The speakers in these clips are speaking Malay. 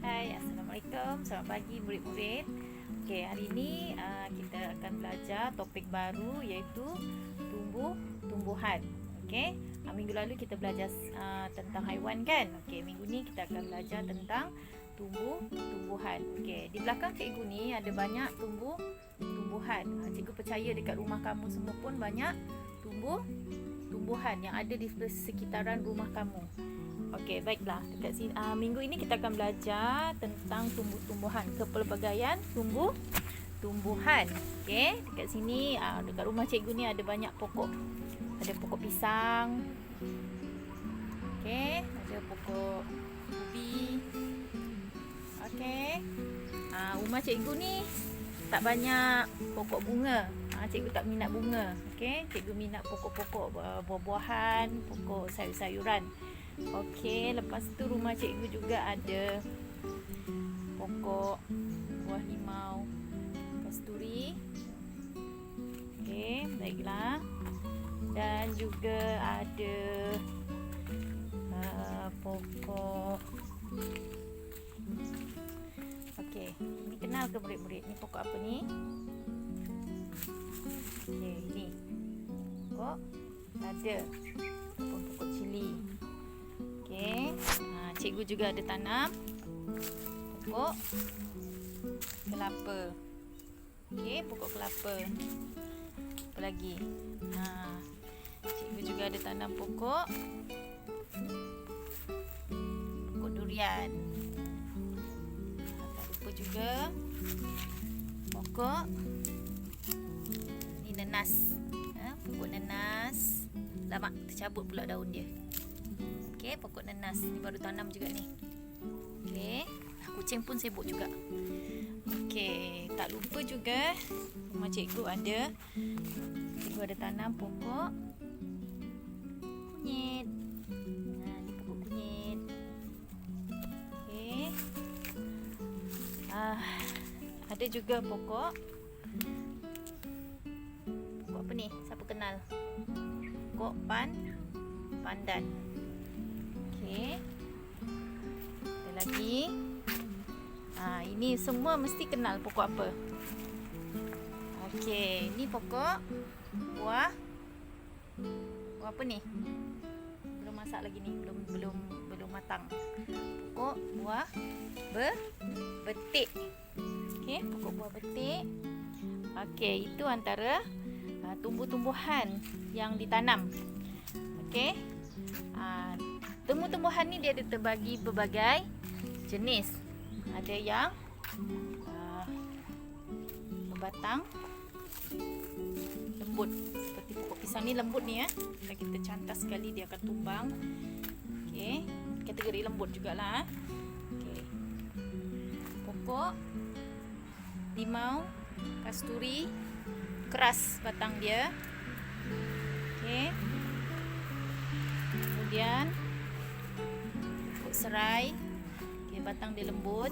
Hai, Assalamualaikum. Selamat pagi murid-murid. Okey, hari ini kita akan belajar topik baru iaitu tumbuh-tumbuhan. Okey, minggu lalu kita belajar tentang haiwan kan? Okey, minggu ni kita akan belajar tentang tumbuh-tumbuhan. Okey, di belakang cikgu ni ada banyak tumbuhan. Cikgu percaya dekat rumah kamu semua pun banyak tumbuhan yang ada di sekitaran rumah kamu. Okey, baiklah. Dekat sini minggu ini kita akan belajar tentang tumbuh-tumbuhan, kepelbagaian tumbuhan. Okey, dekat sini dekat rumah cikgu ni ada banyak pokok. Ada pokok pisang. Okey, ada pokok ubi. Okey. Rumah cikgu ni tak banyak pokok bunga. Cikgu tak minat bunga. Okey, cikgu minat pokok-pokok buah-buahan, pokok sayur-sayuran. Okey, lepas tu rumah cikgu juga ada pokok buah limau kasturi. Okey, baiklah. Dan juga ada pokok. Okey, ini kenal ke murid-murid? Ni pokok apa ni? Okey, ni pokok lada ataupun pokok cili. Okey, cikgu juga ada tanam pokok kelapa. Okey, pokok kelapa. Apa lagi? Cikgu juga ada tanam pokok durian. Tak lupa juga pokok ni nenas. Pokok nenas. Lama tercabut pula daun dia. Okey, pokok nenas ni baru tanam juga ni. Okey, kucing pun sibuk juga. Okey, tak lupa juga rumah cikgu ada tanam pokok kunyit. Ni pokok kunyit. Okey. Ada juga pokok apa ni? Siapa kenal? Pokok pandan. Okey. Ada lagi. Ini semua mesti kenal pokok apa. Okey, ni pokok buah apa ni? Belum masak lagi ni, belum matang. Pokok buah betik. Okey, pokok buah betik. Okey, itu antara tumbuh-tumbuhan yang ditanam. Okey. Tumbuh-tumbuhan ni dia ada terbagi berbagai jenis. Ada yang berbatang lembut. Seperti pokok pisang ni lembut ni Kalau kita cantas sekali dia akan tumbang. Okey, kategori lembut jugalah. Okey. Pokok limau kasturi keras batang dia. Okey. Kemudian pokok serai. Okey, batang dia lembut.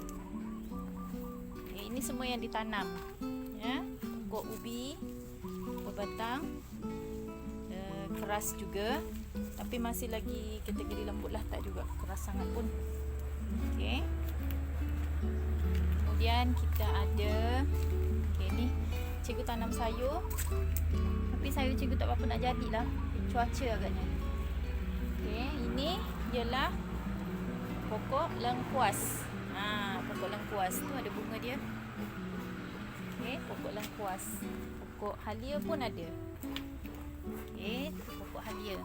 Okey, ini semua yang ditanam. Ya. Pokok ubi berbatang keras juga, tapi masih lagi kategori lembut lah, tak juga keras sangat pun. Okey. Kemudian kita ada ni cikgu tanam sayur, tapi sayur cikgu tak berapa nak jadilah, cuaca agaknya. Okey, ini ialah pokok lengkuas. Pokok lengkuas tu ada bunga dia. Okey, pokok lengkuas. Pokok halia pun ada. Okey, pokok halia.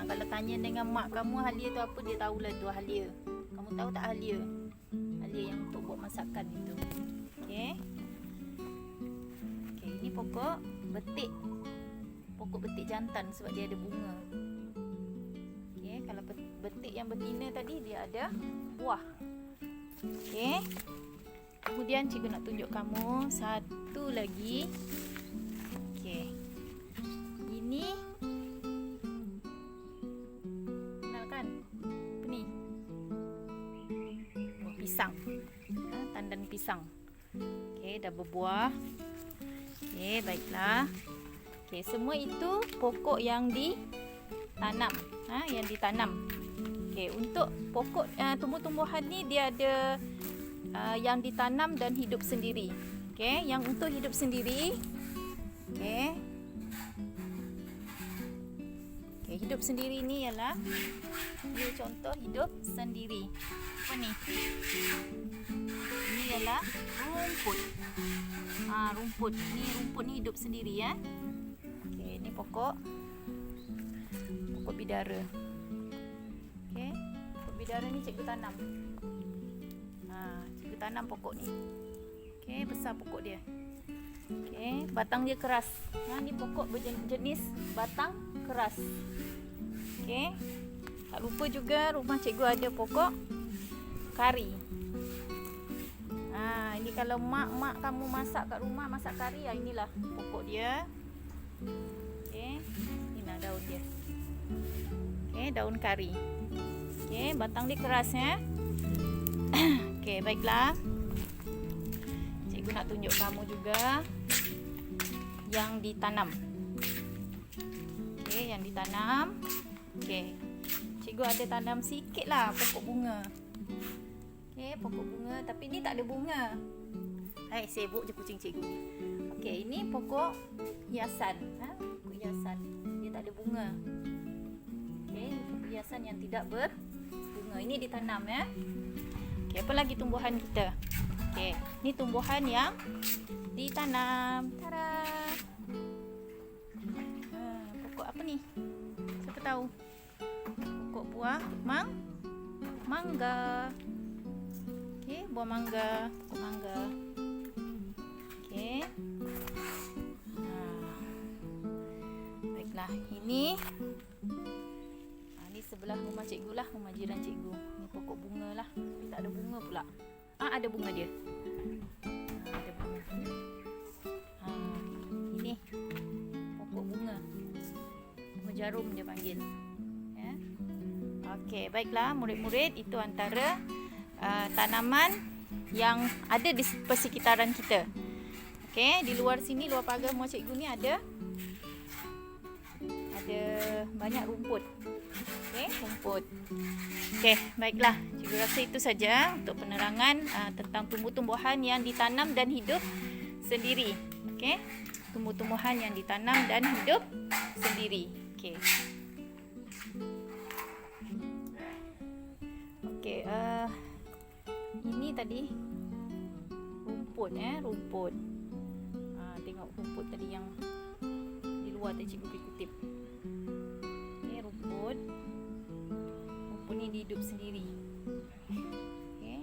Kalau tanya dengan mak kamu halia tu apa, dia tahulah tu halia. Kamu tahu tak halia? Halia yang untuk buat masakan itu. Okey. Okey, ini pokok betik. Pokok betik jantan sebab dia ada bunga. Okey, kalau betik yang betina tadi dia ada buah. Okey. Kemudian cikgu nak tunjuk kamu satu lagi. Okey. Ini kenalkan. Apa ni? Buah pisang. Tandan pisang. Okey, dah berbuah. Okey, baiklah. Okey, semua itu pokok yang ditanam. Yang ditanam. Okey, untuk pokok tumbuh-tumbuhan ni dia ada yang ditanam dan hidup sendiri. Okey, yang untuk hidup sendiri. Okey. Okey, hidup sendiri ni ialah ini contoh hidup sendiri. Apa ni? Ini ialah rumput. Rumput. Rumput ni hidup sendiri ya. Okey, ini pokok bidara. Okey, pokok bidara ni cikgu tanam. Cikgu tanam pokok ni. Okey, besar pokok dia. Okey, batang dia keras. Ni pokok berjenis batang keras. Okey. Tak lupa juga rumah cikgu ada pokok kari. Ini kalau mak kamu masak kat rumah, masak kari, inilah pokok dia. Okey. Ini daun dia. Okey, daun kari. Okey, batang dia keras ya. Okey, baiklah. Cikgu nak tunjuk kamu juga yang ditanam. Okey, yang ditanam. Okey. Cikgu ada tanam sikit lah pokok bunga. Okey, pokok bunga tapi ni tak ada bunga. Hai, sibuk je kucing cikgu ni. Okey, ini pokok hiasan. Pokok hiasan. Dia tak ada bunga. Okey, pokok hiasan yang tidak berbunga. Ini ditanam ya. Okey, apa lagi tumbuhan kita? Okey, ni tumbuhan yang ditanam. Tada. Pokok apa ni? Siapa tahu? Pokok buah mangga. Okey, buah mangga, pokok mangga. Okey. Baiklah, ini ni sebelah rumah cikgu lah, rumah jiran cikgu. Ni pokok bunga lah. Tapi tak ada bunga pula. Ada bunga dia. Ada bunga. Ini pokok bunga. Bunga jarum dia panggil. Ya. Okey, baiklah murid-murid, itu antara tanaman yang ada di persekitaran kita. Okey, di luar sini, luar pagar rumah cikgu ni ada banyak rumput. Okey, rumput. Okey, baiklah. Cikgu rasa itu saja untuk penerangan tentang tumbuh-tumbuhan yang ditanam dan hidup sendiri. Okey, tumbuh-tumbuhan yang ditanam dan hidup sendiri. Okey. Okey, ini tadi rumput rumput. Tengok rumput tadi yang di luar tadi cikgu pergi kutip. Okey, rumput. Rumput ni hidup sendiri. Okey.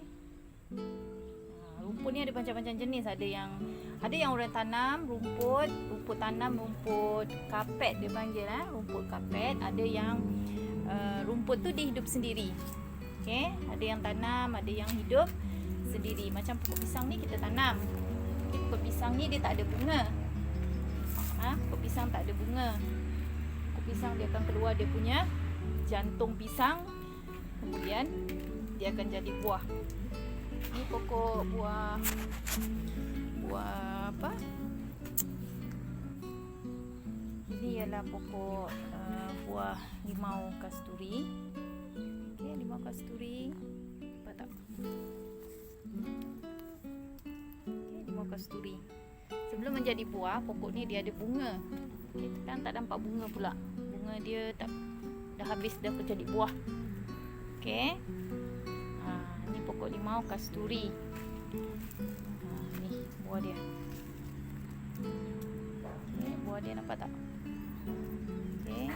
Rumput ni ada macam-macam jenis. Ada yang orang tanam rumput tanam, rumput kapet dia panggil rumput kapet. Ada yang rumput tu dia hidup sendiri. Okey, ada yang tanam, ada yang hidup sendiri. Macam pokok pisang ni kita tanam. Okay, pokok pisang ni dia tak ada bunga. Pokok pisang tak ada bunga. Pokok pisang dia akan keluar dia punya jantung pisang. Kemudian dia akan jadi buah. Ni pokok buah apa? Ini ialah pokok buah limau kasturi. Okey, limau kasturi. Nampak tak? Okey, limau kasturi. Sebelum menjadi buah, pokok ni dia ada bunga. Okey, sekarang tak nampak bunga pula. Bunga dia dah habis, dah jadi buah. Okey. Ni pokok limau kasturi. Ni buah dia. Okey, buah dia nampak tak? Okey.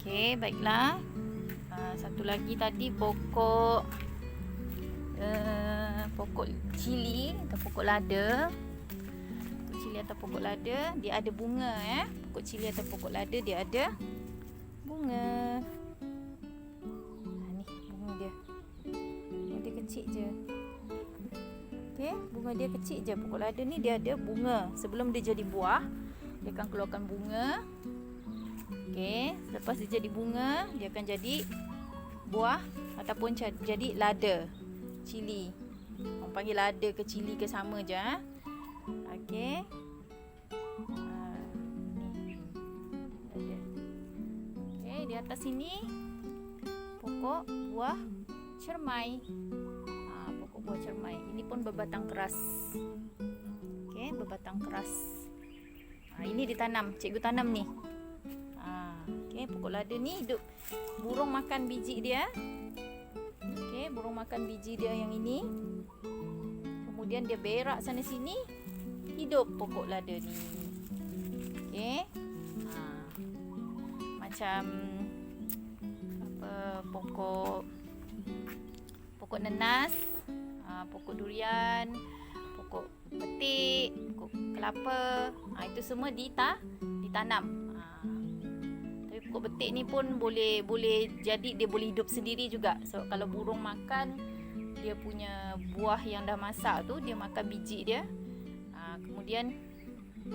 Okey, baiklah. Satu lagi tadi pokok cili atau pokok lada. Pokok cili atau pokok lada dia ada bunga Pokok cili atau pokok lada dia ada bunga. Ni bunga dia. Bunga dia kecil je. Okey, bunga dia kecil je. Pokok lada ni dia ada bunga. Sebelum dia jadi buah, dia akan keluarkan bunga. Okey, lepas dia jadi bunga, dia akan jadi buah ataupun jadi lada. Cili. Orang panggil lada ke cili ke sama je. Okey. Ni. Okey, di atas sini pokok pokok buah cermai. Pokok buah cermai. Ini pun berbatang keras. Okey, berbatang keras. Ini ditanam, cikgu tanam ni. Okey, pokok lada ni hidup. Burung makan biji dia. Okey, burung makan biji dia yang ini. Kemudian dia berak sana sini, hidup pokok lada ni. Okey. Macam apa, pokok nenas, pokok durian, pokok petik, pokok kelapa, itu semua ditanam. Tapi pokok petik ni pun boleh jadi dia boleh hidup sendiri juga. So kalau burung makan dia punya buah yang dah masak tu, dia makan biji dia. Kemudian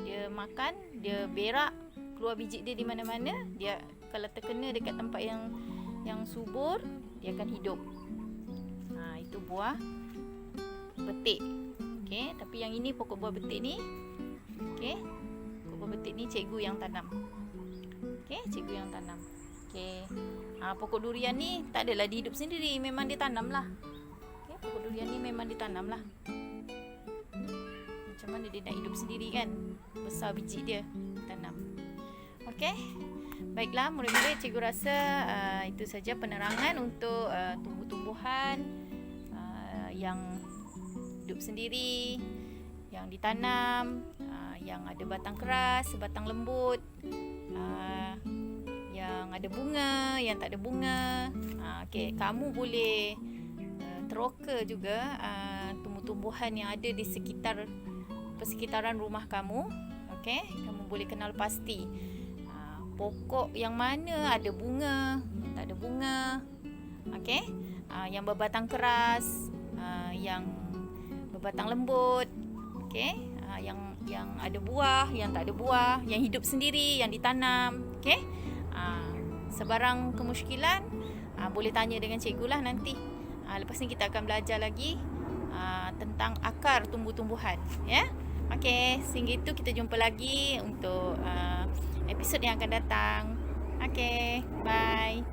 dia makan, dia berak, keluar biji dia di mana-mana. Dia kalau terkena dekat tempat yang subur, dia akan hidup. Itu buah betik. Okey, tapi yang ini pokok buah betik ni. Okey. Pokok buah betik ni cikgu yang tanam. Okey, cikgu yang tanam. Okey. Pokok durian ni tak adalah dia hidup sendiri, memang ditanam lah. Okey, pokok durian ni memang ditanam lah. Macam mana dia nak hidup sendiri kan? Besar biji dia, tanam. Okey. Baiklah murid-murid, cikgu rasa itu saja penerangan untuk tumbuh-tumbuhan yang hidup sendiri, yang ditanam, yang ada batang keras, batang lembut, yang ada bunga, yang tak ada bunga. Okey, kamu boleh teroka juga tumbuh-tumbuhan yang ada di persekitaran rumah kamu. Okey, kamu boleh kenal pasti pokok yang mana ada bunga, tak ada bunga. Okey, yang berbatang keras, yang berbatang lembut. Okey, yang ada buah, yang tak ada buah, yang hidup sendiri, yang ditanam. Okey, sebarang kemusykilan boleh tanya dengan cikgu lah nanti. Lepas ni kita akan belajar lagi tentang akar tumbuh-tumbuhan, ya. Okey, sehingga itu kita jumpa lagi untuk episod yang akan datang. Okey, bye.